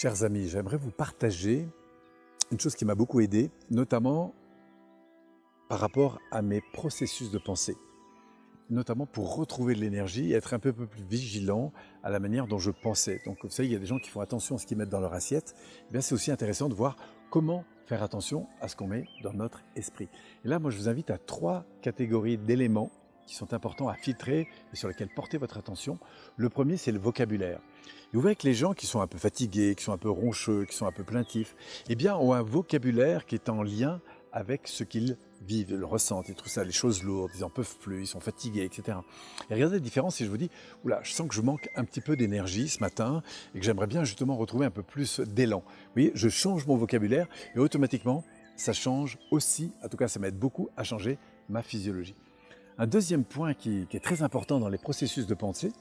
Chers amis, j'aimerais vous partager une chose qui m'a beaucoup aidé, notamment par rapport à mes processus de pensée, notamment pour retrouver de l'énergie et être un peu plus vigilant à la manière dont je pensais. Donc vous savez, il y a des gens qui font attention à ce qu'ils mettent dans leur assiette. Eh bien, c'est aussi intéressant de voir comment faire attention à ce qu'on met dans notre esprit. Et là, moi, je vous invite à 3 catégories d'éléments qui sont importants à filtrer et sur lesquels porter votre attention. Le premier, c'est le vocabulaire. Et vous voyez que les gens qui sont un peu fatigués, qui sont un peu roncheux, qui sont un peu plaintifs, eh bien, ont un vocabulaire qui est en lien avec ce qu'ils vivent, le ressentent, ils trouvent ça, les choses lourdes, ils n'en peuvent plus, ils sont fatigués, etc. Et regardez la différence si je vous dis, oula, je sens que je manque un petit peu d'énergie ce matin et que j'aimerais bien justement retrouver un peu plus d'élan. Vous voyez, je change mon vocabulaire et automatiquement, ça change aussi, en tout cas ça m'aide beaucoup à changer ma physiologie. Un deuxième point qui est très important dans les processus de pensée,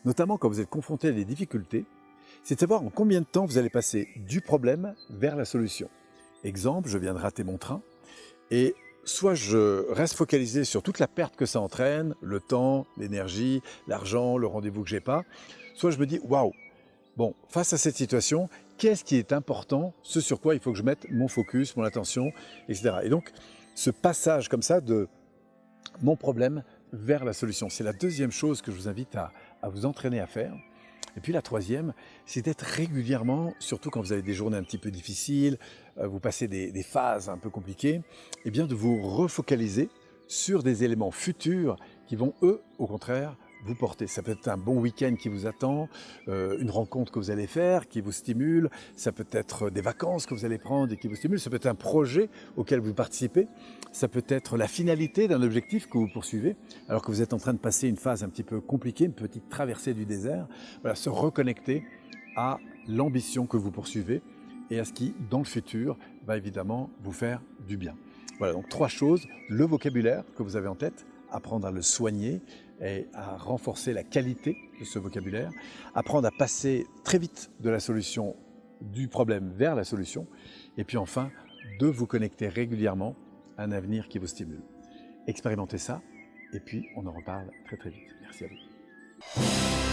notamment quand vous êtes confronté à des difficultés, c'est de savoir en combien de temps vous allez passer du problème vers la solution. Exemple, je viens de rater mon train et soit je reste focalisé sur toute la perte que ça entraîne, le temps, l'énergie, l'argent, le rendez-vous que j'ai pas, soit je me dis waouh, bon, face à cette situation, qu'est-ce qui est important, ce sur quoi il faut que je mette mon focus, mon attention, etc. Et donc, ce passage comme ça de mon problème vers la solution, c'est la deuxième chose que je vous invite à vous entraîner à faire. Et puis la troisième, c'est d'être régulièrement, surtout quand vous avez des journées un petit peu difficiles, vous passez des phases un peu compliquées, et bien de vous refocaliser sur des éléments futurs qui vont, eux, au contraire, vous porter. Ça peut être un bon week-end qui vous attend, une rencontre que vous allez faire qui vous stimule, ça peut être des vacances que vous allez prendre et qui vous stimulent, ça peut être un projet auquel vous participez, ça peut être la finalité d'un objectif que vous poursuivez, alors que vous êtes en train de passer une phase un petit peu compliquée, une petite traversée du désert. Voilà, se reconnecter à l'ambition que vous poursuivez et à ce qui, dans le futur, va évidemment vous faire du bien. Voilà, donc 3 choses, le vocabulaire que vous avez en tête, apprendre à le soigner et à renforcer la qualité de ce vocabulaire, apprendre à passer très vite de la solution du problème vers la solution, et puis enfin, de vous connecter régulièrement à un avenir qui vous stimule. Expérimentez ça, et puis on en reparle très très vite. Merci à vous.